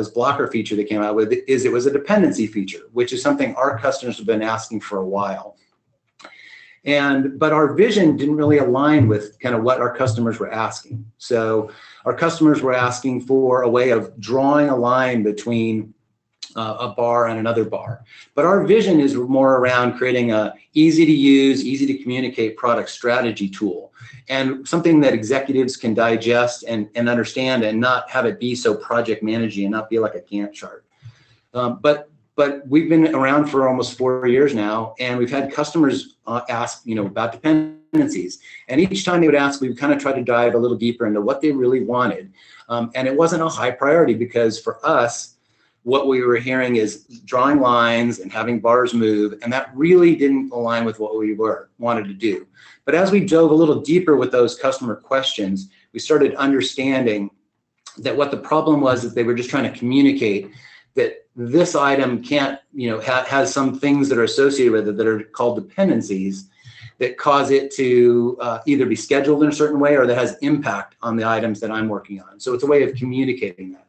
this blocker feature they came out with is it was a dependency feature, which is something our customers have been asking for a while. But our vision didn't really align with kind of what our customers were asking. So our customers were asking for a way of drawing a line between a bar and another bar. But our vision is more around creating a easy to use, easy to communicate product strategy tool, and something that executives can digest and understand, and not have it be so project managing and not be like a Gantt chart. But we've been around for almost 4 years now, and we've had customers ask, about dependencies. And each time they would ask, we would kind of try to dive a little deeper into what they really wanted. And it wasn't a high priority, because for us, what we were hearing is drawing lines and having bars move, and that really didn't align with what we wanted to do. But as we dove a little deeper with those customer questions, we started understanding that what the problem was is they were just trying to communicate that this item can't, has some things that are associated with it that are called dependencies that cause it to either be scheduled in a certain way or that has impact on the items that I'm working on. So it's a way of communicating that.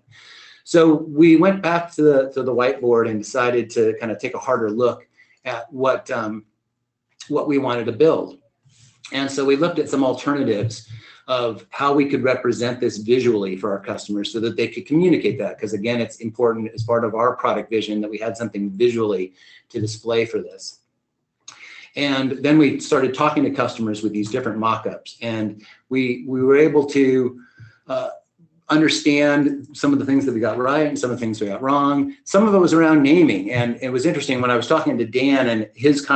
So we went back to the whiteboard and decided to kind of take a harder look at what we wanted to build. And so we looked at some alternatives of how we could represent this visually for our customers so that they could communicate that. Because again, it's important as part of our product vision that we had something visually to display for this. And then we started talking to customers with these different mock-ups, and we were able to understand some of the things that we got right and some of the things we got wrong. Some of it was around naming, and it was interesting when I was talking to Dan, and his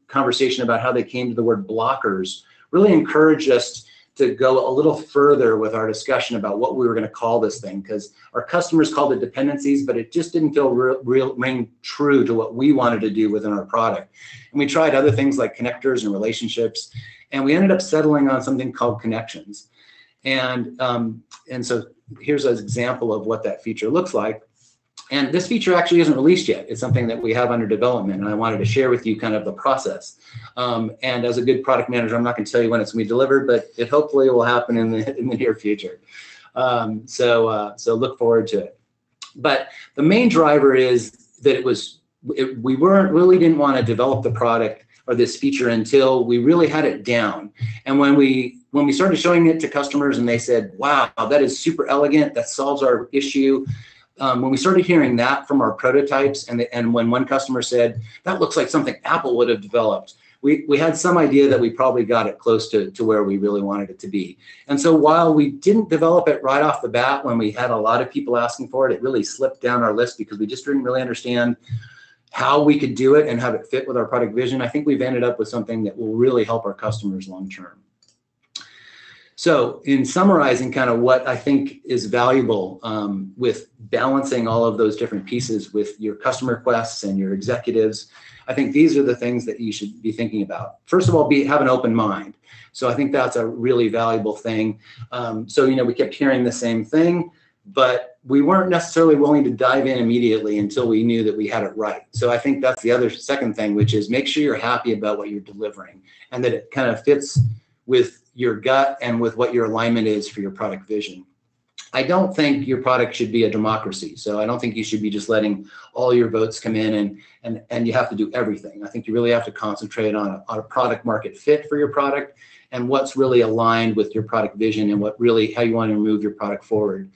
conversation about how they came to the word blockers really encouraged us to go a little further with our discussion about what we were going to call this thing, because our customers called it dependencies, but it just didn't feel ring true to what we wanted to do within our product. And we tried other things like connectors and relationships, and we ended up settling on something called connections. And so here's an example of what that feature looks like. And this feature actually isn't released yet. It's something that we have under development, and I wanted to share with you kind of the process. And as a good product manager, I'm not going to tell you when it's going to be delivered, but it hopefully will happen in the near future. So look forward to it. But the main driver is that we really didn't want to develop the product or this feature until we really had it down. And when we started showing it to customers and they said, wow, that is super elegant, that solves our issue. When we started hearing that from our prototypes, and when one customer said, that looks like something Apple would have developed, we had some idea that we probably got it close to where we really wanted it to be. And so while we didn't develop it right off the bat when we had a lot of people asking for it, it really slipped down our list because we just didn't really understand how we could do it and have it fit with our product vision. I think we've ended up with something that will really help our customers long term. So in summarizing kind of what I think is valuable with balancing all of those different pieces with your customer requests and your executives, I think these are the things that you should be thinking about. First of all, have an open mind. So I think that's a really valuable thing. So, we kept hearing the same thing, but we weren't necessarily willing to dive in immediately until we knew that we had it right. So I think that's the second thing, which is make sure you're happy about what you're delivering and that it kind of fits with your gut and with what your alignment is for your product vision. I don't think your product should be a democracy. So I don't think you should be just letting all your votes come in and you have to do everything. I think you really have to concentrate on a product market fit for your product and what's really aligned with your product vision and how you want to move your product forward.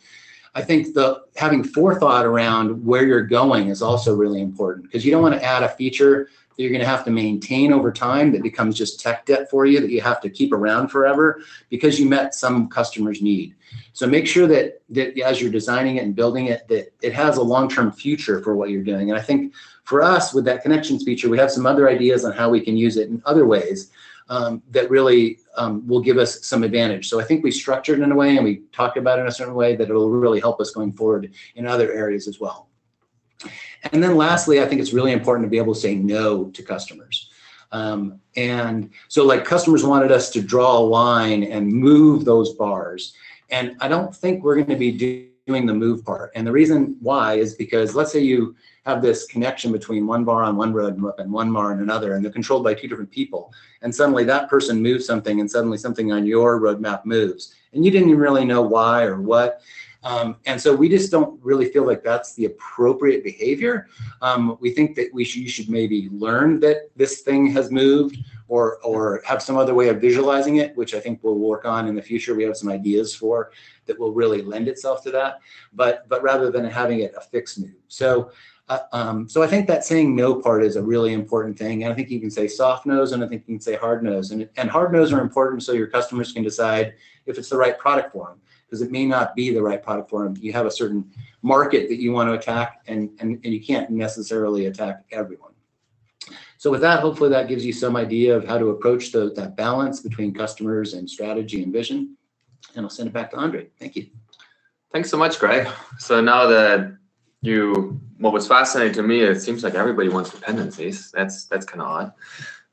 I think having forethought around where you're going is also really important, because you don't want to add a feature that you're going to have to maintain over time that becomes just tech debt for you that you have to keep around forever because you met some customer's need. So make sure that as you're designing it and building it, that it has a long-term future for what you're doing. And I think for us with that connections feature, we have some other ideas on how we can use it in other ways that really will give us some advantage. So I think we structured it in a way and we talked about it in a certain way that it will really help us going forward in other areas as well. And then lastly, I think it's really important to be able to say no to customers. And so like customers wanted us to draw a line and move those bars. And I don't think we're going to be doing the move part. And the reason why is because let's say you have this connection between one bar on one roadmap and one bar on another, and they're controlled by two different people. And suddenly that person moves something and suddenly something on your roadmap moves. And you didn't even really know why or what. And so we just don't really feel like that's the appropriate behavior. We think that you should maybe learn that this thing has moved, or have some other way of visualizing it, which I think we'll work on in the future. We have some ideas for that will really lend itself to that, but rather than having it a fixed move. So I think that saying no part is a really important thing. And I think you can say soft nose, and I think you can say hard nose. And hard nose are important so your customers can decide if it's the right product for them, because it may not be the right product for them. You have a certain market that you want to attack, and you can't necessarily attack everyone. So with that, hopefully that gives you some idea of how to approach that balance between customers and strategy and vision. And I'll send it back to Andre. Thank you. Thanks so much, Greg. So now that what was fascinating to me, it seems like everybody wants dependencies. That's kind of odd.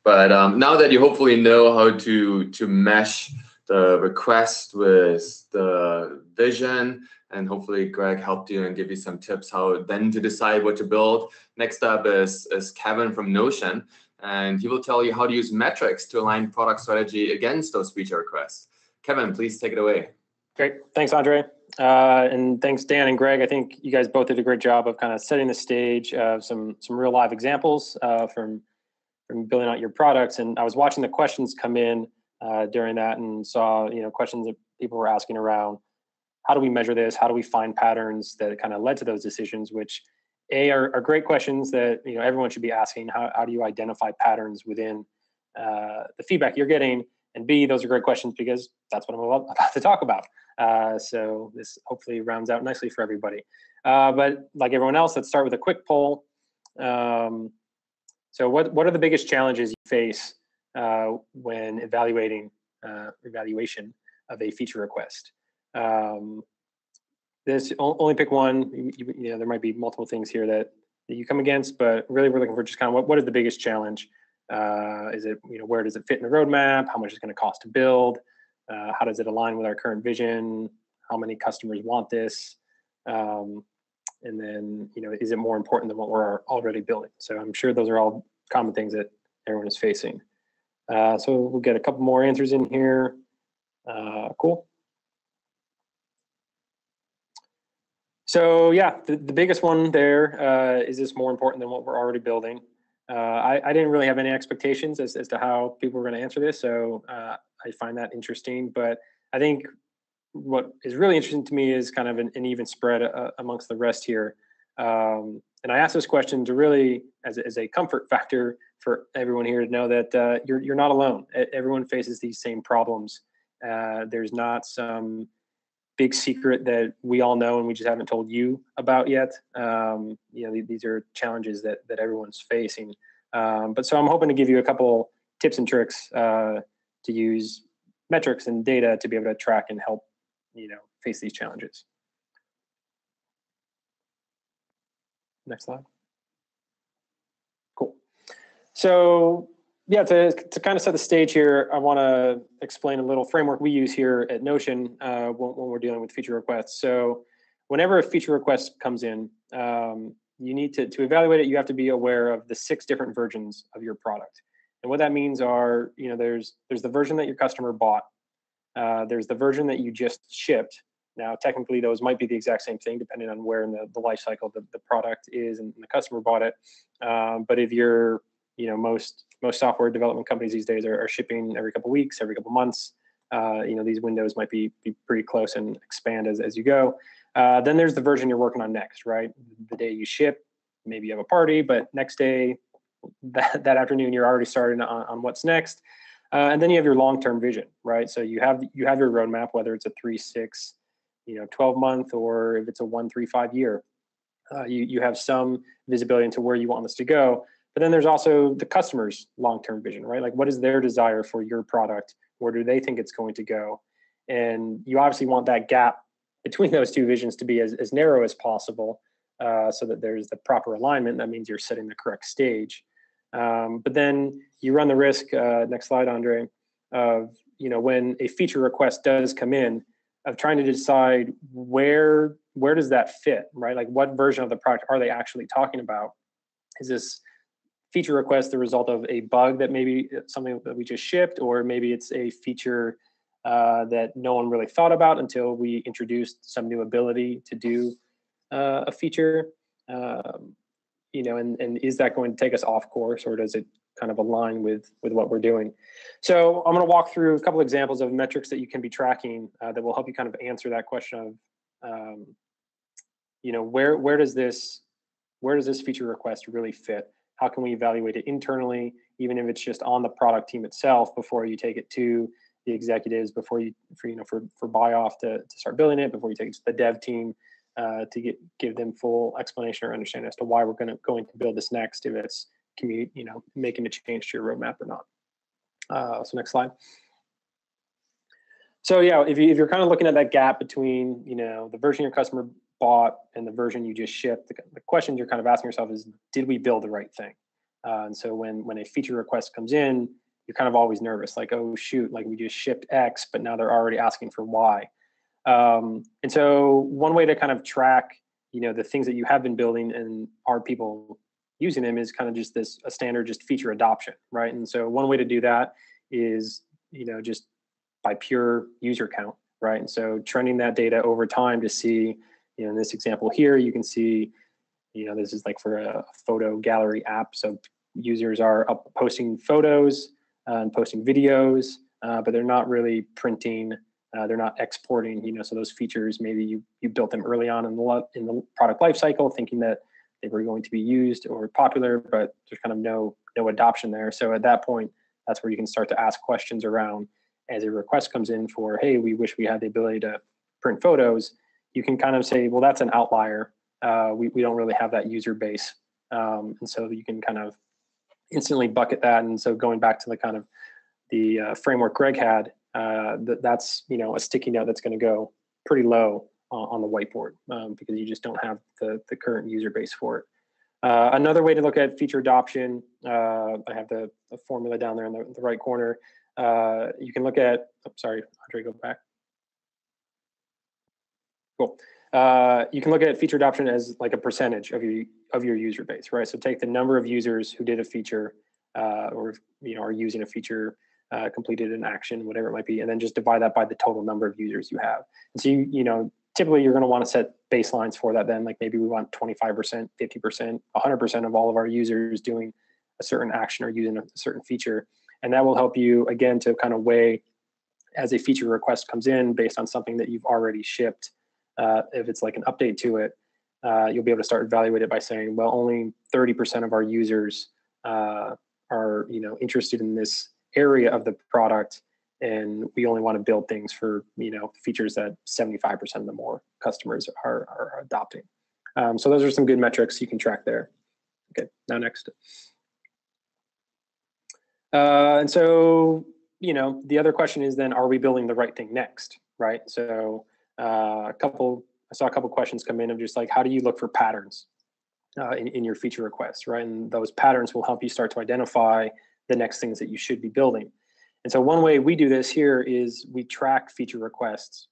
But now that you hopefully know how to mesh the request with the vision, and hopefully Greg helped you and give you some tips how then to decide what to build. Next up is Kevin from Notion, and he will tell you how to use metrics to align product strategy against those feature requests. Kevin, please take it away. Great. Thanks, Andre. And thanks, Dan and Greg. I think you guys both did a great job of kind of setting the stage of some real live examples from building out your products. And I was watching the questions come in during that, and saw questions that people were asking around how do we measure this? How do we find patterns that kind of led to those decisions? Which are great questions that everyone should be asking. How do you identify patterns within the feedback you're getting? And B, those are great questions because that's what I'm about to talk about. So this hopefully rounds out nicely for everybody. But like everyone else, let's start with a quick poll. So what are the biggest challenges you face when evaluation of a feature request? This only pick one. There might be multiple things here that you come against, but really we're looking for just kind of what is the biggest challenge? Is it where does it fit in the roadmap? How much is it going to cost to build? How does it align with our current vision? How many customers want this? And then is it more important than what we're already building? So I'm sure those are all common things that everyone is facing. So we'll get a couple more answers in here. Cool. So yeah, the biggest one there is this more important than what we're already building? I didn't really have any expectations as to how people were going to answer this, so I find that interesting. But I think what is really interesting to me is kind of an even spread amongst the rest here. And I asked this question to really, as a comfort factor for everyone here to know that you're not alone. Everyone faces these same problems. There's not some big secret that we all know and we just haven't told you about yet. These are challenges that everyone's facing. But so I'm hoping to give you a couple tips and tricks to use metrics and data to be able to track and help face these challenges. Next slide. Cool. So yeah, to kind of set the stage here, I want to explain a little framework we use here at Notion when we're dealing with feature requests. So whenever a feature request comes in, you need to evaluate it. You have to be aware of the 6 different versions of your product. And what that means are, there's the version that your customer bought. There's the version that you just shipped. Now, technically, those might be the exact same thing, depending on where in the life cycle the product is and the customer bought it. But if you're, most software development companies these days are shipping every couple of weeks, every couple of months. These windows might be pretty close and expand as you go. Then there's the version you're working on next, right? The day you ship, maybe you have a party, but next day, that afternoon, you're already starting on what's next. And then you have your long-term vision, right? So you have your roadmap, whether it's a 3, 6, 12-month, or if it's a 1, 3, 5 year. You have some visibility into where you want this to go. But then there's also the customer's long-term vision, right? Like, what is their desire for your product? Where do they think it's going to go? And you obviously want that gap between those two visions to be as narrow as possible, so that there's the proper alignment. That means you're setting the correct stage. But then you run the risk, next slide, Andre, of, when a feature request does come in, of trying to decide where does that fit, right? Like, what version of the product are they actually talking about? Is this feature request the result of a bug that maybe something that we just shipped, or maybe it's a feature that no one really thought about until we introduced some new ability to do a feature. And is that going to take us off course, or does it kind of align with what we're doing? So I'm going to walk through a couple examples of metrics that you can be tracking that will help you kind of answer that question of, where does this feature request really fit? How can we evaluate it internally, even if it's just on the product team itself, before you take it to the executives, before you for buy off to start building it, before you take it to the dev team to give them full explanation or understanding as to why we're going to build this next, if it's making a change to your roadmap or not. So next slide. So yeah, if you're kind of looking at that gap between the version your customer bought and the version you just shipped, the question you're kind of asking yourself is, did we build the right thing? And so when a feature request comes in, you're kind of always nervous, like, oh shoot, like we just shipped X, but now they're already asking for Y. And so one way to kind of track, the things that you have been building and are people using them is kind of just a standard just feature adoption, right? And so one way to do that is, just by pure user count, right? And so trending that data over time to see, in this example here, you can see, this is like for a photo gallery app. So users are posting photos and posting videos, but they're not really printing. They're not exporting, so those features, maybe you built them early on in the product lifecycle, thinking that they were going to be used or popular, but there's kind of no adoption there. So at that point, that's where you can start to ask questions around, as a request comes in for, hey, we wish we had the ability to print photos. You can kind of say, well, that's an outlier. We don't really have that user base. And so you can kind of instantly bucket that. And so going back to the framework Greg had, that's a sticky note that's going to go pretty low on the whiteboard because you just don't have the current user base for it. Another way to look at feature adoption, I have the formula down there in the right corner. You can look at, sorry, Andre, go back. Cool. You can look at feature adoption as like a percentage of your user base, right? So take the number of users who did a feature or are using a feature, completed an action, whatever it might be, and then just divide that by the total number of users you have. And so typically you're going to want to set baselines for that. Then, like maybe we want 25%, 50%, 100% of all of our users doing a certain action or using a certain feature, and that will help you again to kind of weigh as a feature request comes in based on something that you've already shipped. If it's like an update to it, you'll be able to start evaluate it by saying, well, only 30% of our users are interested in this area of the product, and we only want to build things for features that 75% of the more customers are adopting. So those are some good metrics you can track there. Okay, now next. And so the other question is then, are we building the right thing next, right? So I saw a couple questions come in of just like, how do you look for patterns in your feature requests, right? And those patterns will help you start to identify the next things that you should be building. And so one way we do this here is we track feature requests.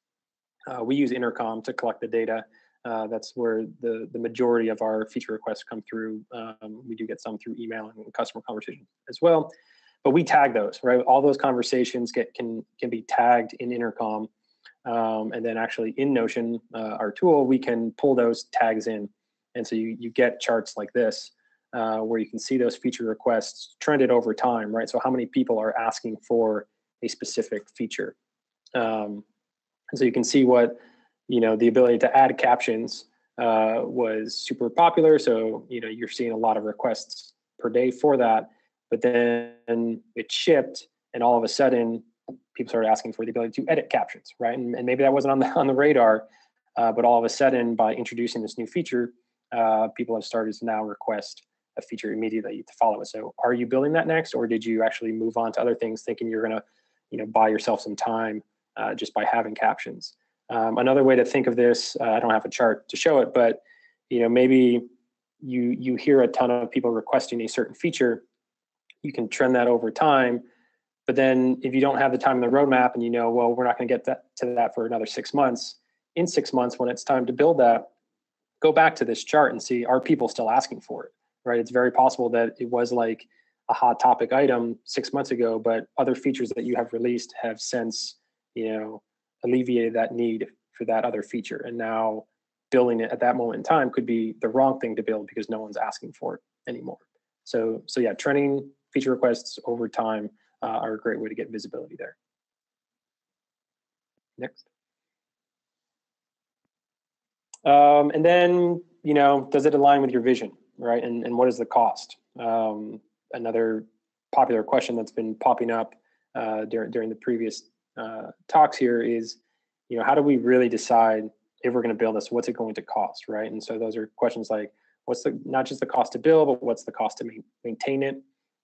We use Intercom to collect the data. That's where the majority of our feature requests come through. We do get some through email and customer conversations as well, but we tag those, right? All those conversations can be tagged in Intercom. And then actually in Notion, our tool, we can pull those tags in. And so you get charts like this, where you can see those feature requests trended over time, right? So how many people are asking for a specific feature? And so you can see what, the ability to add captions was super popular. So, you're seeing a lot of requests per day for that, but then it shipped and all of a sudden people started asking for the ability to edit captions, right? And maybe that wasn't on the radar, but all of a sudden by introducing this new feature, people have started to now request a feature immediately to follow it. So are you building that next, or did you actually move on to other things thinking you're going to, buy yourself some time just by having captions? Another way to think of this, I don't have a chart to show it, but maybe you hear a ton of people requesting a certain feature. You can trend that over time, but then if you don't have the time in the roadmap and well, we're not going to get to that for another 6 months. In 6 months, when it's time to build that, go back to this chart and see, are people still asking for it, right? It's very possible that it was like a hot topic item 6 months ago, but other features that you have released have since alleviated that need for that other feature. And now building it at that moment in time could be the wrong thing to build because no one's asking for it anymore. So yeah, trending feature requests over time are a great way to get visibility there. Next. And then, does it align with your vision, right? And what is the cost? Another popular question that's been popping up during the previous talks here is, how do we really decide if we're going to build this? What's it going to cost, right? And so those are questions like, what's not just the cost to build, but what's the cost to maintain it?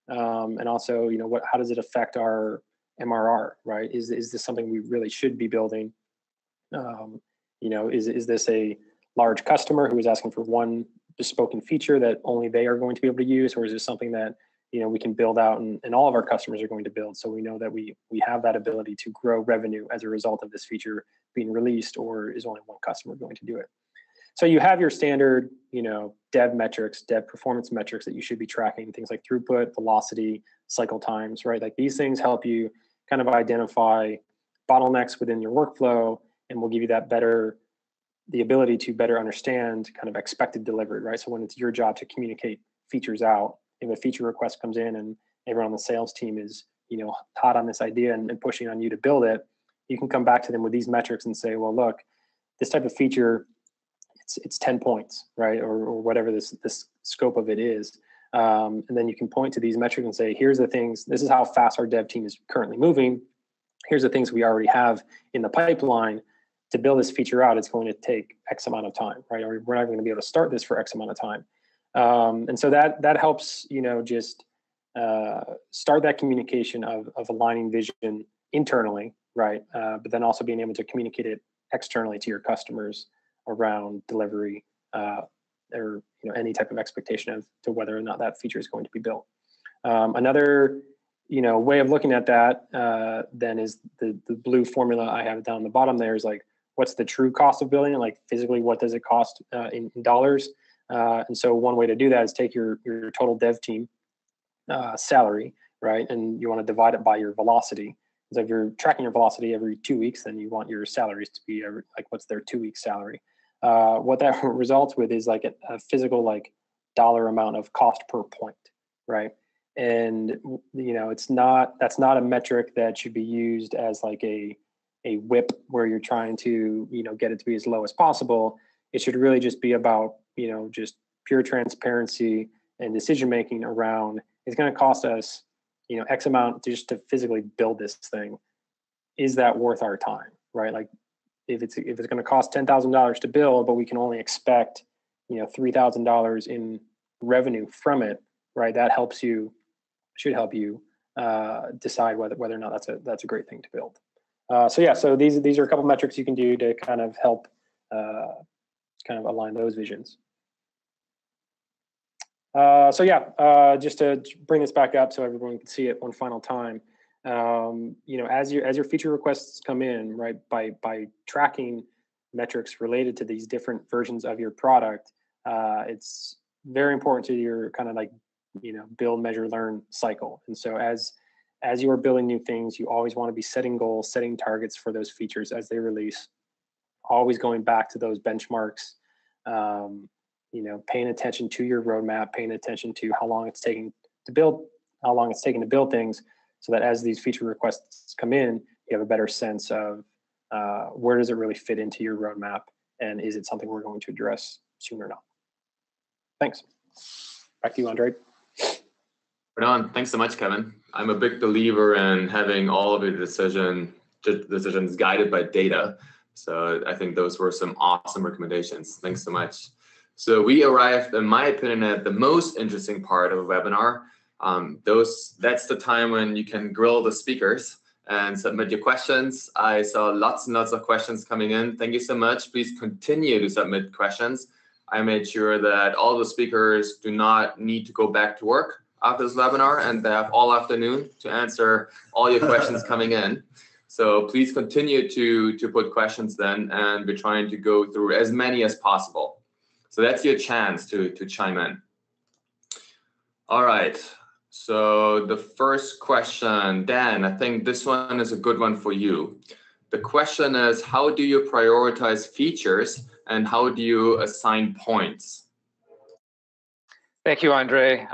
And also, how does it affect our MRR, right? Is this something we really should be building? Is this a large customer who is asking for one bespoken feature that only they are going to be able to use, or is this something that we can build out and all of our customers are going to build, so we know that we have that ability to grow revenue as a result of this feature being released, or is only one customer going to do it? So you have your standard, dev metrics, dev performance metrics that you should be tracking, things like throughput, velocity, cycle times, right? Like these things help you kind of identify bottlenecks within your workflow, and will give you the ability to better understand kind of expected delivery, right? So when it's your job to communicate features out, if a feature request comes in and everyone on the sales team is, hot on this idea and pushing on you to build it, you can come back to them with these metrics and say, well, look, this type of feature, it's 10 points, right? Or whatever this scope of it is. And then you can point to these metrics and say, here's the things, this is how fast our dev team is currently moving. Here's the things we already have in the pipeline. To build this feature out, it's going to take X amount of time, right? Or we're not going to be able to start this for X amount of time. And so that helps, just start that communication of aligning vision internally, right? But then also being able to communicate it externally to your customers around delivery or any type of expectation as to whether or not that feature is going to be built. Another way of looking at that then is the blue formula I have down the bottom there is like, what's the true cost of building it? Like physically, what does it cost in dollars? And so one way to do that is take your total dev team salary, right? And you want to divide it by your velocity. So if you're tracking your velocity every 2 weeks, then you want your salaries to be what's their 2 week salary. What that results with is like a physical dollar amount of cost per point, right? And that's not a metric that should be used as like a whip where you're trying to get it to be as low as possible. It should really just be about just pure transparency and decision making around, it's going to cost us X amount just to physically build this thing. Is that worth our time, right? Like if it's going to cost $10,000 to build, but we can only expect $3,000 in revenue from it, right? That should help you decide whether or not that's a great thing to build. So these are a couple metrics you can do to kind of help kind of align those visions. Just to bring this back up so everyone can see it one final time. As your feature requests come in, right, by tracking metrics related to these different versions of your product, it's very important to your kind of build, measure, learn cycle. And so as you are building new things, you always want to be setting goals, setting targets for those features as they release, always going back to those benchmarks, paying attention to your roadmap, paying attention to how long it's taking to build things, so that as these feature requests come in, you have a better sense of where does it really fit into your roadmap, and is it something we're going to address soon or not? Thanks. Back to you, Andre. Right on. Thanks so much, Kevin. I'm a big believer in having all of your decisions guided by data. So I think those were some awesome recommendations. Thanks so much. So we arrived, in my opinion, at the most interesting part of a webinar. That's the time when you can grill the speakers and submit your questions. I saw lots and lots of questions coming in. Thank you so much. Please continue to submit questions. I made sure that all the speakers do not need to go back to work after this webinar, and they have all afternoon to answer all your questions coming in. So please continue to put questions then, and we're trying to go through as many as possible. So that's your chance to chime in. All right, so the first question, Dan, I think this one is a good one for you. The question is, how do you prioritize features and how do you assign points? Thank you, Andre.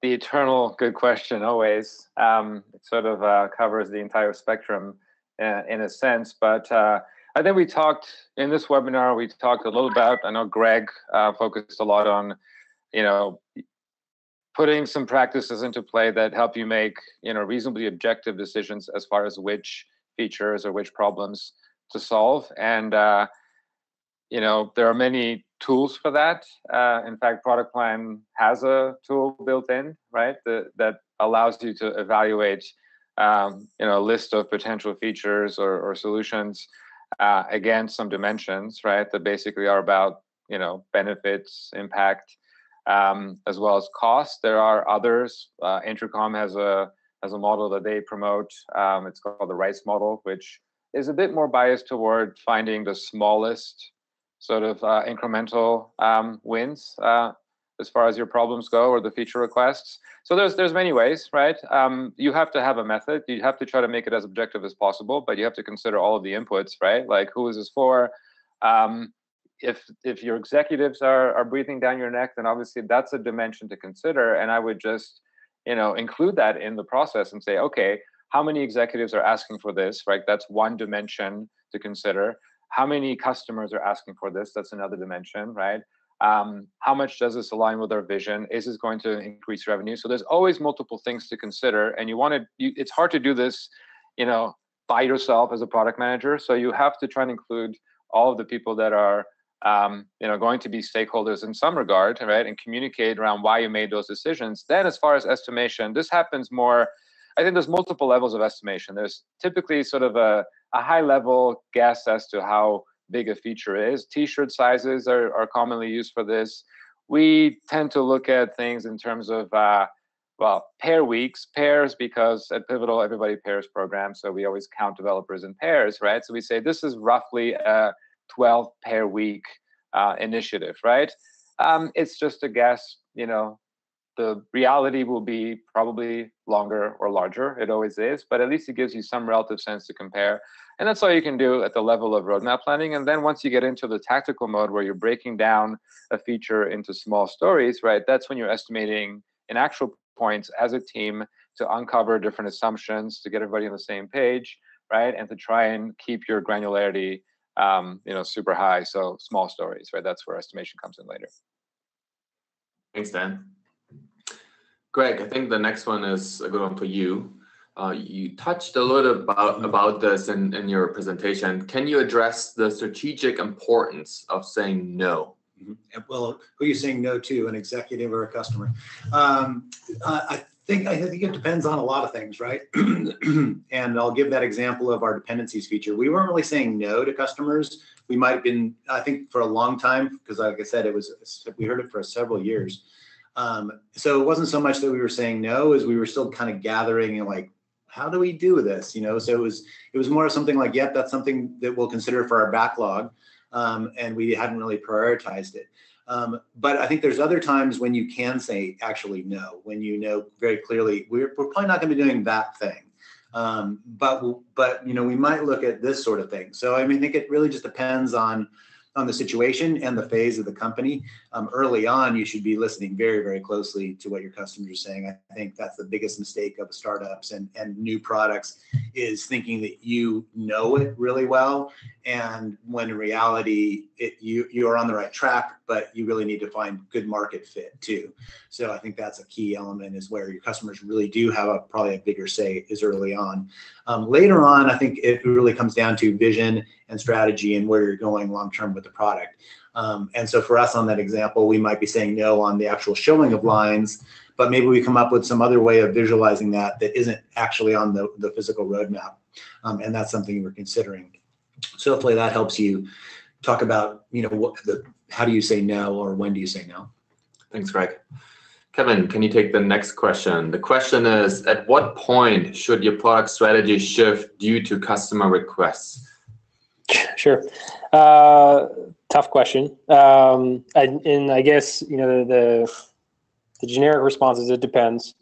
The eternal good question, always. It sort of covers the entire spectrum in a sense, but I think we talked in this webinar, we talked a little about, I know Greg focused a lot on, putting some practices into play that help you make, reasonably objective decisions as far as which features or which problems to solve. And, there are many tools for that. In fact, Product Plan has a tool built in, right, that allows you to evaluate, a list of potential features or solutions against some dimensions, right, that basically are about, benefits, impact, as well as cost. There are others. Intercom has a model that they promote. It's called the RICE model, which is a bit more biased toward finding the smallest sort of incremental wins as far as your problems go or the feature requests. So there's many ways, right? You have to have a method. You have to try to make it as objective as possible, but you have to consider all of the inputs, right? Like, who is this for? If your executives are breathing down your neck, then obviously that's a dimension to consider. And I would just, include that in the process and say, okay, how many executives are asking for this, right? That's one dimension to consider. How many customers are asking for this? That's another dimension, right? How much does this align with our vision? Is this going to increase revenue? So there's always multiple things to consider, and it's hard to do this, by yourself as a product manager. So you have to try and include all of the people that are, going to be stakeholders in some regard, right? And communicate around why you made those decisions. Then as far as estimation, this happens more, I think there's multiple levels of estimation. There's typically sort of a high level guess as to how big a feature is. T-shirt sizes are commonly used for this. We tend to look at things in terms of, pair weeks, pairs, because at Pivotal, everybody pairs programs. So we always count developers in pairs, right? So we say this is roughly a 12 pair week initiative, right? It's just a guess, the reality will be probably longer or larger. It always is, but at least it gives you some relative sense to compare. And that's all you can do at the level of roadmap planning. And then once you get into the tactical mode where you're breaking down a feature into small stories, right? That's when you're estimating in actual points as a team to uncover different assumptions, to get everybody on the same page, right? And to try and keep your granularity, super high. So small stories, right? That's where estimation comes in later. Thanks, Dan. Greg, I think the next one is a good one for you. You touched a little about this in your presentation. Can you address the strategic importance of saying no? Well, who are you saying no to, an executive or a customer? I think it depends on a lot of things, right? And I'll give that example of our dependencies feature. We weren't really saying no to customers. We might have been, I think, for a long time, because like I said, we heard it for several years. So it wasn't so much that we were saying no, as we were still kind of gathering and like, how do we do this? So it was more something like, yep, that's something that we'll consider for our backlog. And we hadn't really prioritized it. But I think there's other times when you can say actually no, when you know very clearly we're probably not going to be doing that thing. But we might look at this sort of thing. So I think it really just depends on the situation and the phase of the company. Early on, you should be listening very, very closely to what your customers are saying. I think that's the biggest mistake of startups and new products, is thinking that you know it really well, and when in reality you are on the right track, but you really need to find good market fit too. So I think that's a key element, is where your customers really do have probably a bigger say is early on. Later on, I think it really comes down to vision and strategy and where you're going long term with the product. And so for us on that example, we might be saying no on the actual showing of lines, but maybe we come up with some other way of visualizing that isn't actually on the physical roadmap. And that's something we're considering. So hopefully that helps you talk about, how do you say no, or when do you say no? Thanks, Greg. Kevin, can you take the next question? The question is, at what point should your product strategy shift due to customer requests? Sure. Tough question. And I guess, the generic response is it depends.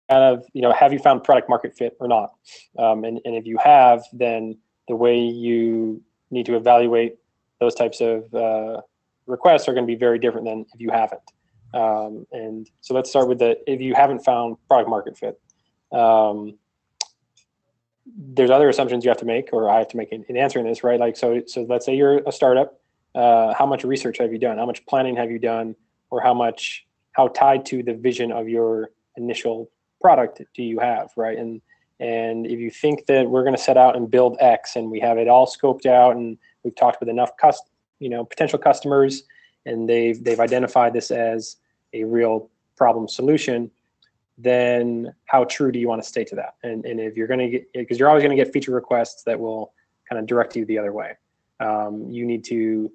of, have you found product market fit or not? And if you have, then the way you need to evaluate those types of requests are going to be very different than if you haven't. And so let's start with if you haven't found product market fit. There's other assumptions you have to make, or I have to make in answering this, right? Like, so let's say you're a startup. How much research have you done? How much planning have you done? Or how tied to the vision of your initial product do you have, right? And if you think that we're going to set out and build X, and we have it all scoped out, and we've talked with enough potential customers, and they've identified this as a real problem solution, then how true do you want to stay to that? And if you're going to get, because you're always going to get feature requests that will kind of direct you the other way. You need to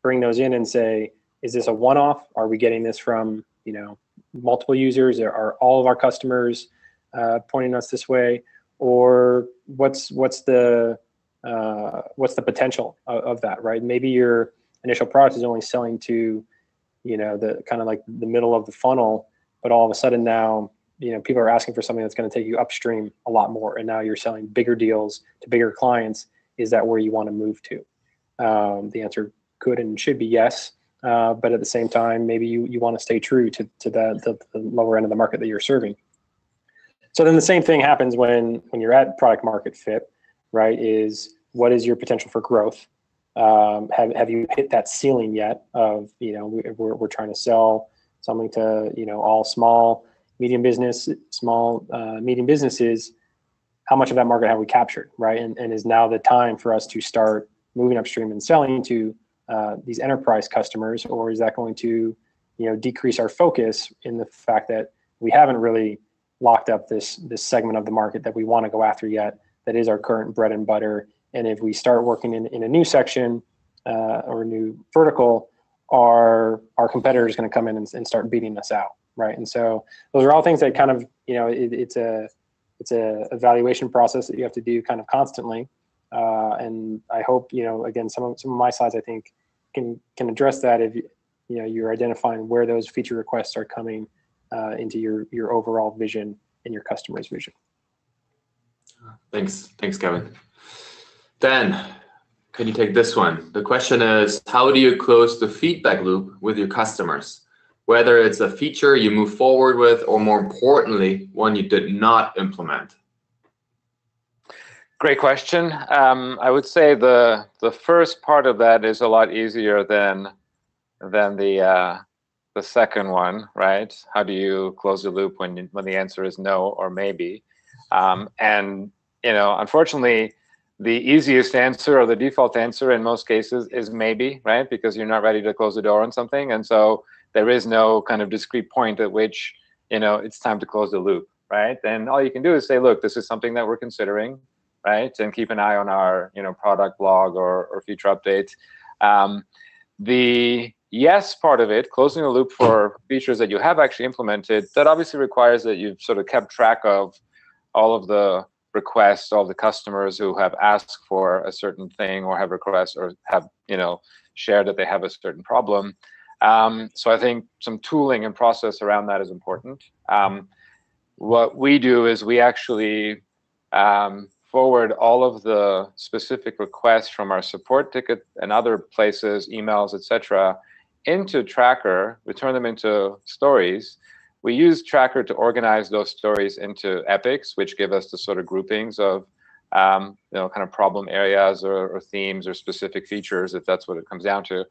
bring those in and say, is this a one-off? Are we getting this from multiple users? Are all of our customers pointing us this way? Or what's the potential of that, right? Maybe your initial product is only selling to the kind of like the middle of the funnel, but all of a sudden now people are asking for something that's going to take you upstream a lot more, and now you're selling bigger deals to bigger clients. Is that where you want to move to? The answer could and should be yes, but at the same time, maybe you want to stay true to the lower end of the market that you're serving. So then the same thing happens when you're at product market fit, right? Is what is your potential for growth? Have you hit that ceiling yet of, we're trying to sell something to, all small, medium businesses. How much of that market have we captured, right? And is now the time for us to start moving upstream and selling to these enterprise customers, or is that going to, decrease our focus in the fact that we haven't really locked up this segment of the market that we want to go after yet, that is our current bread and butter? And if we start working in a new section or a new vertical, our competitor is going to come in and start beating us out, right? And so those are all things that kind of, it's a evaluation process that you have to do kind of constantly. And I hope, again, some of my slides, I think, can address that if you're identifying where those feature requests are coming into your overall vision and your customer's vision. Thanks, Kevin. Dan, can you take this one? The question is, how do you close the feedback loop with your customers? Whether it's a feature you move forward with, or more importantly, one you did not implement. Great question. I would say the first part of that is a lot easier than the second one, right? How do you close the loop when the answer is no or maybe? And unfortunately, the easiest answer, or the default answer in most cases, is maybe, right? Because you're not ready to close the door on something, and so there is no kind of discrete point at which it's time to close the loop, right? And all you can do is say, look, this is something that we're considering, right? And keep an eye on our product blog or feature update. The yes part of it, closing the loop for features that you have actually implemented, that obviously requires that you've sort of kept track of all of the requests, all the customers who have asked for a certain thing, or have requests, or have shared that they have a certain problem. So I think some tooling and process around that is important. What we do is we actually forward all of the specific requests from our support ticket and other places, emails, etc., into Tracker. We turn them into stories. We use Tracker to organize those stories into epics, which give us the sort of groupings of kind of problem areas or themes or specific features, if that's what it comes down to.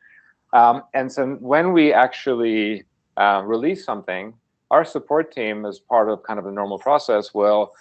And so when we actually release something, our support team, as part of kind of the normal process, will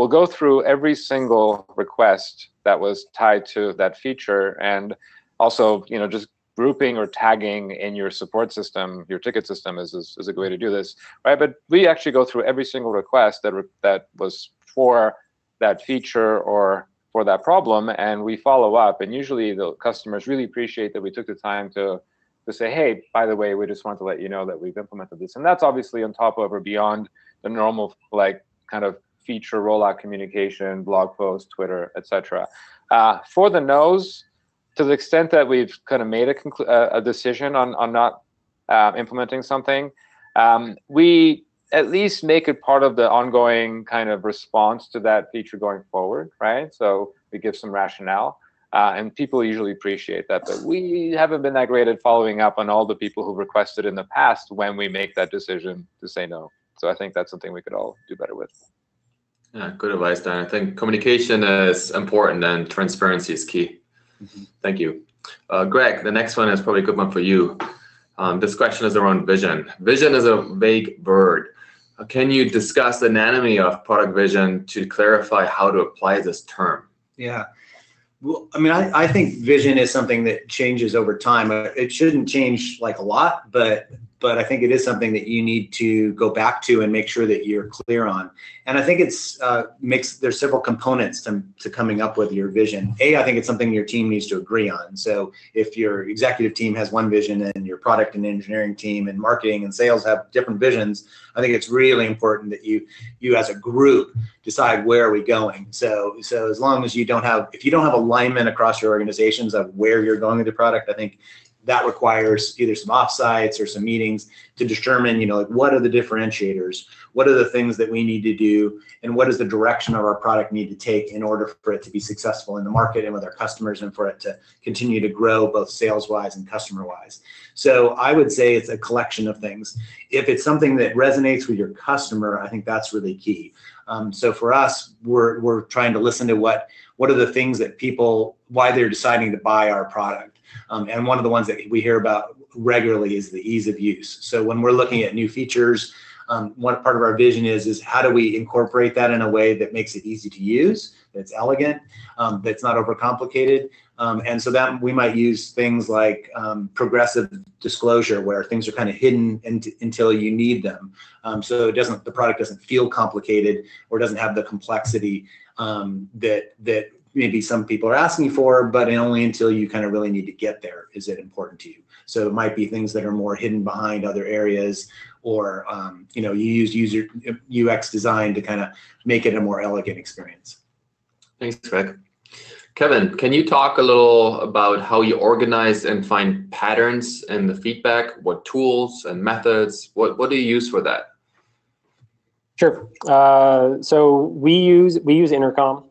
go through every single request that was tied to that feature, and also just grouping or tagging in your support system, your ticket system is a good way to do this, right? But we actually go through every single request that was for that feature or for that problem, and we follow up. And usually the customers really appreciate that we took the time to say, hey, by the way, we just want to let you know that we've implemented this. And that's obviously on top of or beyond the normal kind of feature rollout communication, blog post, Twitter, etc. For the no's, to the extent that we've kind of made a decision on not implementing something, we at least make it part of the ongoing kind of response to that feature going forward, right? So we give some rationale, and people usually appreciate that. But we haven't been that great at following up on all the people who requested in the past when we make that decision to say no. So I think that's something we could all do better with. Yeah, good advice, Dan. I think communication is important and transparency is key. Thank you. Greg, the next one is probably a good one for you. This question is around vision. Vision is a vague word. Can you discuss the anatomy of product vision to clarify how to apply this term? Yeah. Well, I mean, I think vision is something that changes over time. It shouldn't change like a lot, but I think it is something that you need to go back to and make sure that you're clear on. And I think it's there's several components to coming up with your vision. I think it's something your team needs to agree on. So if your executive team has one vision and your product and engineering team and marketing and sales have different visions, I think it's really important that you as a group decide where are we going. So as long as if you don't have alignment across your organizations of where you're going with the product, I think that requires either some offsites or some meetings to determine, like what are the differentiators, what are the things that we need to do, and what is the direction of our product need to take in order for it to be successful in the market and with our customers and for it to continue to grow both sales-wise and customer-wise. So I would say it's a collection of things. If it's something that resonates with your customer, I think that's really key. So for us, we're trying to listen to what are the things that why they're deciding to buy our product. And one of the ones that we hear about regularly is the ease of use. So when we're looking at new features, one part of our vision is how do we incorporate that in a way that makes it easy to use, that's elegant, that's not overcomplicated. And so that we might use things like progressive disclosure, where things are kind of hidden until you need them. So the product doesn't feel complicated or doesn't have the complexity that maybe some people are asking for, but only until you kind of really need to get there is it important to you. So it might be things that are more hidden behind other areas, or you use user UX design to kind of make it a more elegant experience. Thanks, Greg. Kevin, can you talk a little about how you organize and find patterns in the feedback? What tools and methods? What do you use for that? Sure. So we use Intercom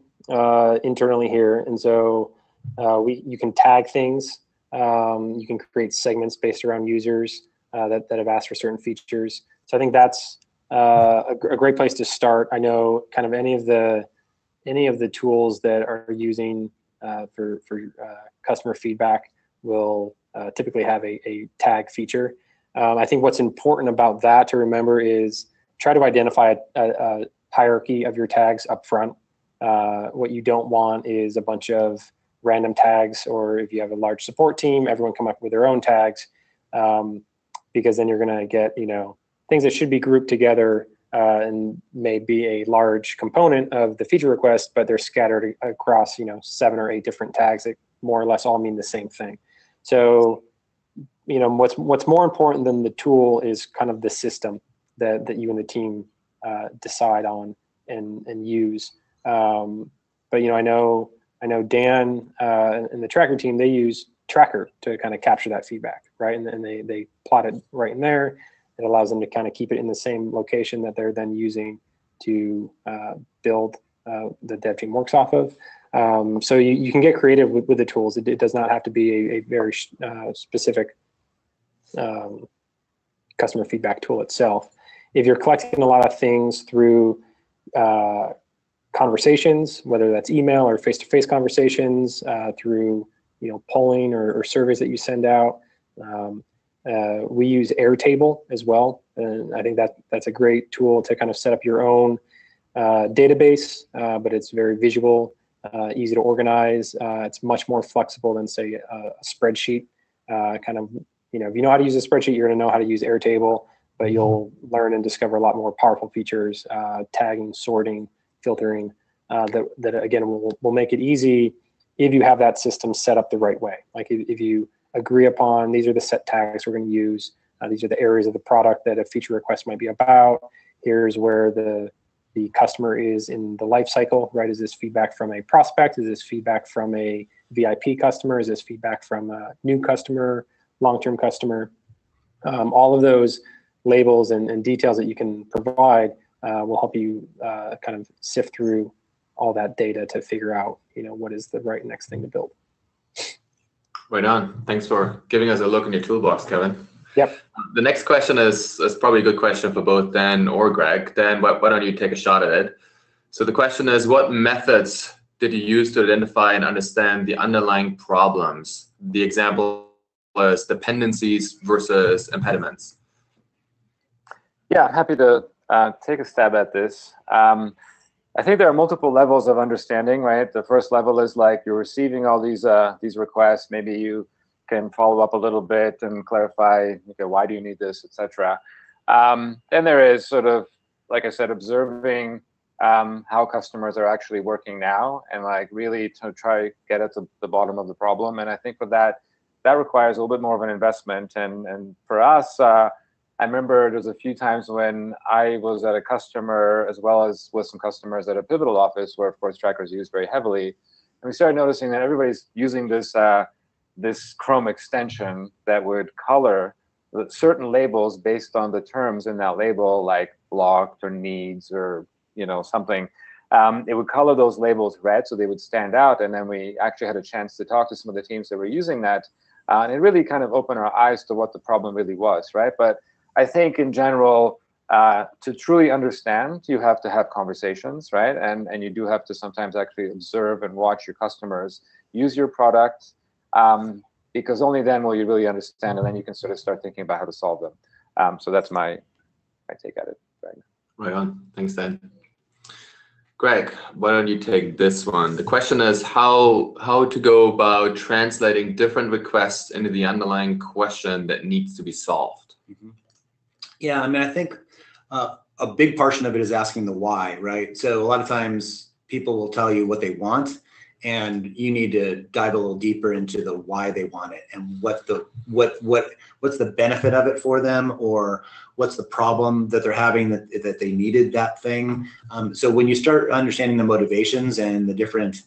internally here, and so you can tag things. You can create segments based around users that have asked for certain features. So I think that's a great place to start. I know kind of any of the tools that are using for customer feedback will typically have a tag feature. I think what's important about that to remember is try to identify a hierarchy of your tags up front. What you don't want is a bunch of random tags, or if you have a large support team, everyone come up with their own tags, because then you're going to get things that should be grouped together and may be a large component of the feature request, but they're scattered across 7 or 8 different tags that more or less all mean the same thing. So what's more important than the tool is kind of the system that you and the team decide on and use. But I know Dan and the Tracker team, they use Tracker to kind of capture that feedback, right? And they plot it right in there. It allows them to kind of keep it in the same location that they're then using to build the dev team works off of. So you can get creative with the tools. It does not have to be a very specific customer feedback tool itself. If you're collecting a lot of things through conversations, whether that's email or face-to-face conversations, through polling or surveys that you send out, we use Airtable as well, and I think that's a great tool to kind of set up your own database, but it's very visual, easy to organize. It's much more flexible than, say, a spreadsheet. If you know how to use a spreadsheet, you're going to know how to use Airtable, but you'll learn and discover a lot more powerful features, tagging, sorting, filtering, that again will make it easy if you have that system set up the right way. Like if you agree upon, these are the set tags we're going to use, these are the areas of the product that a feature request might be about, here's where the customer is in the life cycle, right? Is this feedback from a prospect? Is this feedback from a VIP customer? Is this feedback from a new customer, long-term customer? All of those labels and details that you can provide will help you kind of sift through all that data to figure out, what is the right next thing to build. Right on. Thanks for giving us a look in your toolbox, Kevin. Yep. The next question is probably a good question for both Dan or Greg. Dan, why don't you take a shot at it? So the question is, what methods did you use to identify and understand the underlying problems? The example was dependencies versus impediments. Yeah, happy to take a stab at this. I think there are multiple levels of understanding, right? The first level is like you're receiving all these requests. Maybe you can follow up a little bit and clarify, okay, why do you need this, etc. Then there is sort of, like I said, observing how customers are actually working now, and like really to try to get at the bottom of the problem. And I think for that requires a little bit more of an investment. And for us, I remember there's a few times when I was at a customer, as well as with some customers at a Pivotal office, where of course Tracker is used very heavily, and we started noticing that everybody's using this this Chrome extension that would color certain labels based on the terms in that label, like blocked or needs or something. It would color those labels red so they would stand out. And then we actually had a chance to talk to some of the teams that were using that, and it really kind of opened our eyes to what the problem really was, right? But I think in general, to truly understand, you have to have conversations, right? And you do have to sometimes actually observe and watch your customers use your product, because only then will you really understand, and then you can sort of start thinking about how to solve them. So that's my take at it. Right on. Thanks, Dan. Greg, why don't you take this one? The question is how to go about translating different requests into the underlying question that needs to be solved. Mm-hmm. Yeah, I mean, I think a big portion of it is asking the why, right? So a lot of times people will tell you what they want, and you need to dive a little deeper into the why they want it and what's the benefit of it for them, or what's the problem that they're having that they needed that thing. So when you start understanding the motivations and the different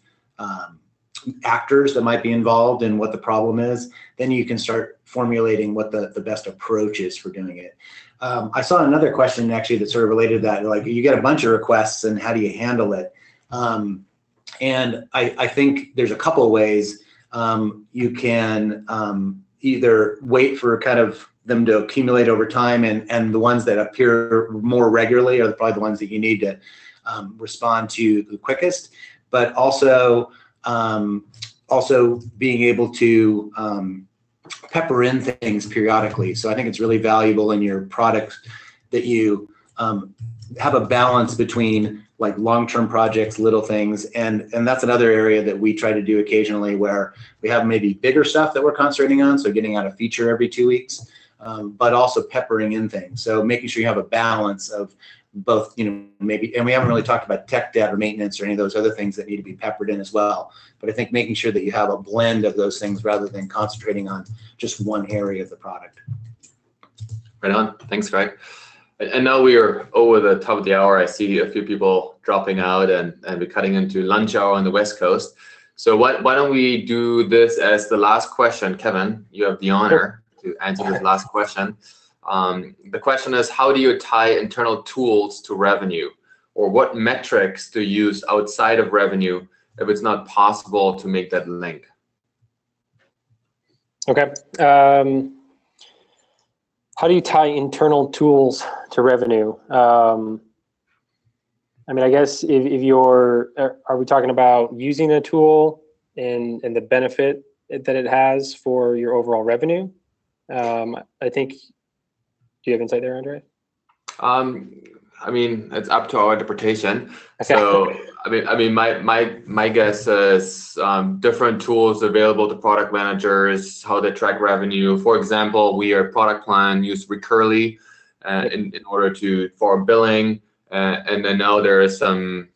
actors that might be involved in what the problem is, then you can start formulating what the best approach is for doing it. I saw another question actually that sort of related to that, like you get a bunch of requests and how do you handle it? And I think there's a couple of ways. You can either wait for kind of them to accumulate over time, and the ones that appear more regularly are probably the ones that you need to respond to the quickest, but also being able to pepper in things periodically. So I think it's really valuable in your product that you have a balance between like long-term projects, little things, and that's another area that we try to do occasionally, where we have maybe bigger stuff that we're concentrating on, so getting out a feature every 2 weeks, but also peppering in things. So making sure you have a balance of both, maybe, and we haven't really talked about tech debt or maintenance or any of those other things that need to be peppered in as well. But I think making sure that you have a blend of those things rather than concentrating on just one area of the product. Right on. Thanks, Greg. And now we are over the top of the hour. I see a few people dropping out, and we're cutting into lunch hour on the West Coast. So why don't we do this as the last question? Kevin, you have the honor to answer this last question. The question is, how do you tie internal tools to revenue? Or what metrics to use outside of revenue if it's not possible to make that link? Okay. How do you tie internal tools to revenue? I mean, I guess if you're, are we talking about using a tool and the benefit that it has for your overall revenue? I think, do you have insight there, Andre? I mean, it's up to our interpretation. Okay. So, I mean, my guess is different tools available to product managers, how they track revenue. For example, we are product plan use Recurly in order for billing, and then now there is some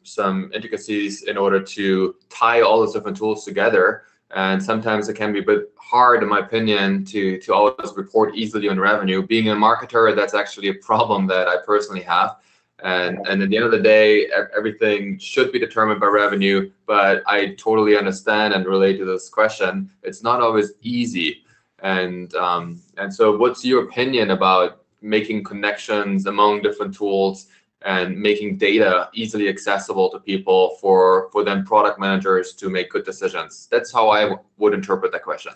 intricacies in order to tie all those different tools together. And sometimes it can be a bit hard, in my opinion, to always report easily on revenue. Being a marketer, that's actually a problem that I personally have. And at the end of the day, everything should be determined by revenue. But I totally understand and relate to this question. It's not always easy. And so what's your opinion about making connections among different tools and making data easily accessible to people for then product managers to make good decisions. That's how I would interpret that question.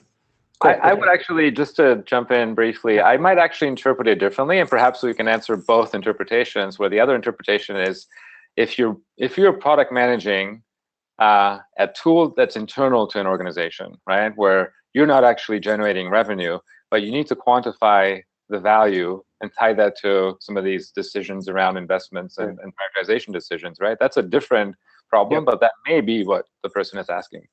I would actually, just to jump in briefly, I might actually interpret it differently, and perhaps we can answer both interpretations, where the other interpretation is if you're product managing a tool that's internal to an organization, right, where you're not actually generating revenue, but you need to quantify the value and tie that to some of these decisions around investments and prioritization decisions, right? That's a different problem, but that may be what the person is asking.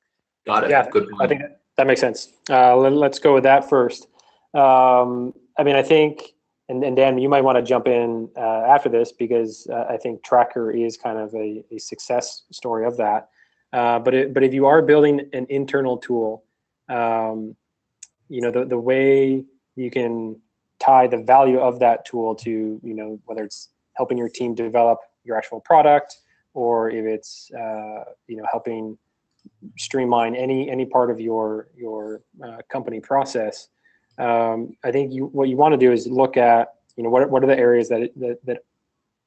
Got it. Yeah, Good I think that makes sense. Let's go with that first. I mean, I think, and Dan, you might want to jump in after this, because I think Tracker is kind of a success story of that. But if you are building an internal tool, you know, the way you can tie the value of that tool to, you know, whether it's helping your team develop your actual product, or if it's you know, helping streamline any part of your company process. I think what you want to do is look at, you know, what are the areas that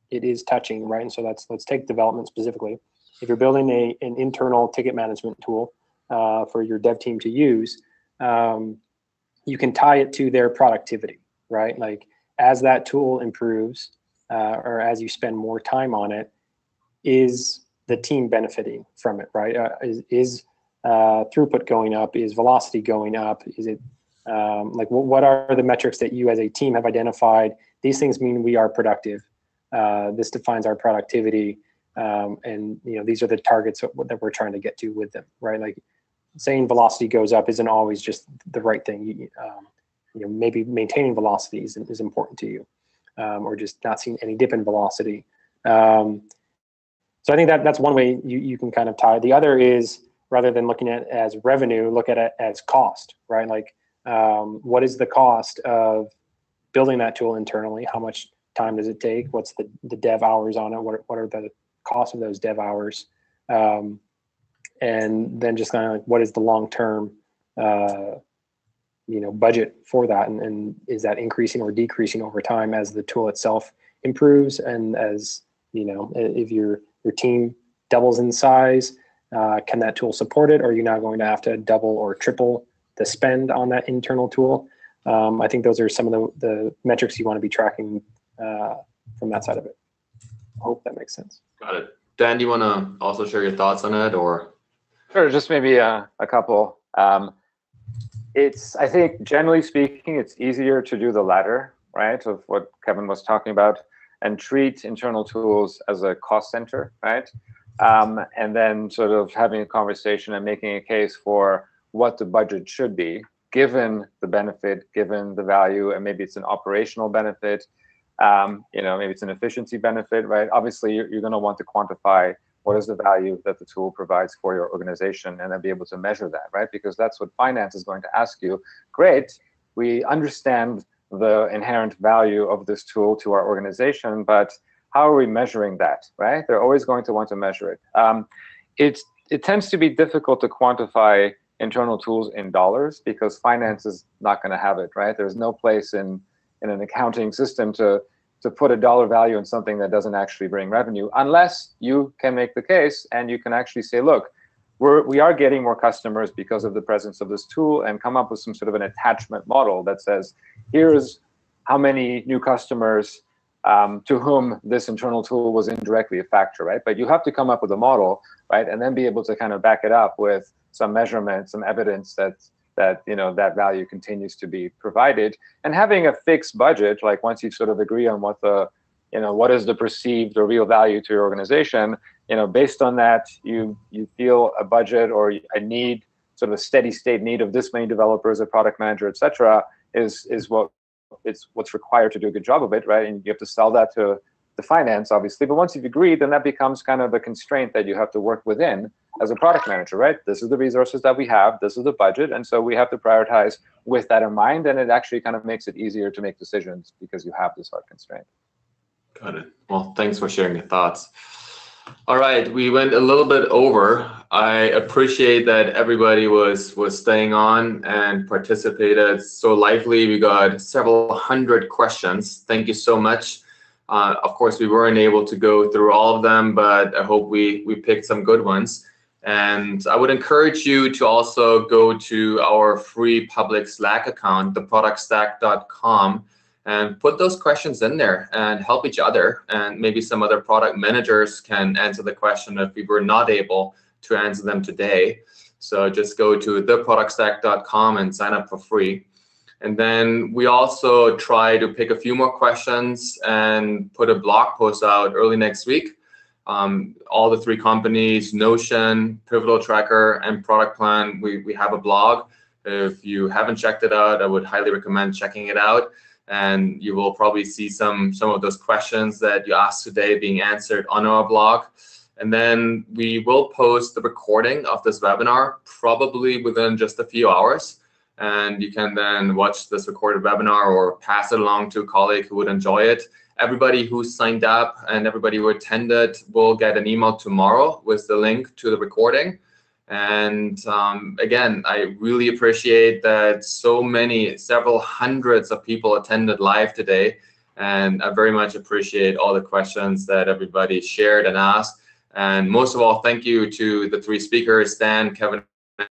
it is touching, right? And so let's take development specifically. If you're building an internal ticket management tool for your dev team to use, you can tie it to their productivity, right? Like, as that tool improves, or as you spend more time on it, is the team benefiting from it, right? Is throughput going up? Is velocity going up? Is it like, what are the metrics that you as a team have identified? These things mean we are productive. This defines our productivity, and you know, these are the targets that we're trying to get to with them, right? Like, saying velocity goes up isn't always just the right thing. You know, maybe maintaining velocity is important to you, or just not seeing any dip in velocity. So I think that's one way you can kind of tie. The other is, rather than looking at it as revenue, look at it as cost, right? Like, what is the cost of building that tool internally? How much time does it take? What's the dev hours on it? What are the costs of those dev hours? And then just kind of like, what is the long-term, you know, budget for that? And is that increasing or decreasing over time as the tool itself improves? And as, you know, if your team doubles in size, can that tool support it? Or are you now going to have to double or triple the spend on that internal tool? I think those are some of the metrics you want to be tracking from that side of it. I hope that makes sense. Got it. Dan, do you want to also share your thoughts on it, or? Sure, just maybe a couple. I think generally speaking, it's easier to do the latter, right, of what Kevin was talking about, and treat internal tools as a cost center, right? And then sort of having a conversation and making a case for what the budget should be, given the benefit, given the value, and maybe it's an operational benefit, you know, maybe it's an efficiency benefit, right? Obviously, you're going to want to quantify what is the value that the tool provides for your organization, and then be able to measure that, right? Because that's what finance is going to ask you. Great, we understand the inherent value of this tool to our organization, but how are we measuring that, right? They're always going to want to measure it. It tends to be difficult to quantify internal tools in dollars, because finance is not going to have it, right? There's no place in an accounting system to put a dollar value in something that doesn't actually bring revenue, unless you can make the case and you can actually say, look, we are getting more customers because of the presence of this tool, and come up with some sort of an attachment model that says, here's how many new customers to whom this internal tool was indirectly a factor, right? But you have to come up with a model, right? And then be able to kind of back it up with some measurement, some evidence that you know, that value continues to be provided. And having a fixed budget, like once you sort of agree on what the, you know, what is the perceived or real value to your organization, you know, based on that, you feel a budget or a need, sort of a steady state need of this many developers, a product manager, et cetera, is what's required to do a good job of it, right? And you have to sell that to the finance, obviously. But once you've agreed, then that becomes kind of the constraint that you have to work within as a product manager, right? This is the resources that we have, this is the budget, and so we have to prioritize with that in mind, and it actually kind of makes it easier to make decisions because you have this hard constraint. Got it. Well, thanks for sharing your thoughts. All right, we went a little bit over. I appreciate that everybody was staying on and participated so lively. We got several hundred questions. Thank you so much. Of course, we weren't able to go through all of them, but I hope we picked some good ones. And I would encourage you to also go to our free public Slack account, theproductstack.com, and put those questions in there and help each other. And maybe some other product managers can answer the question if we were not able to answer them today. So just go to theproductstack.com and sign up for free. And then we also try to pick a few more questions and put a blog post out early next week. All the three companies, Notion, Pivotal Tracker, and Product Plan, we have a blog. If you haven't checked it out, I would highly recommend checking it out. And you will probably see some of those questions that you asked today being answered on our blog. And then we will post the recording of this webinar probably within just a few hours. And you can then watch this recorded webinar or pass it along to a colleague who would enjoy it. Everybody who signed up and everybody who attended will get an email tomorrow with the link to the recording. And again, I really appreciate that several hundreds of people attended live today. And I very much appreciate all the questions that everybody shared and asked. And most of all, thank you to the three speakers, Dan, Kevin,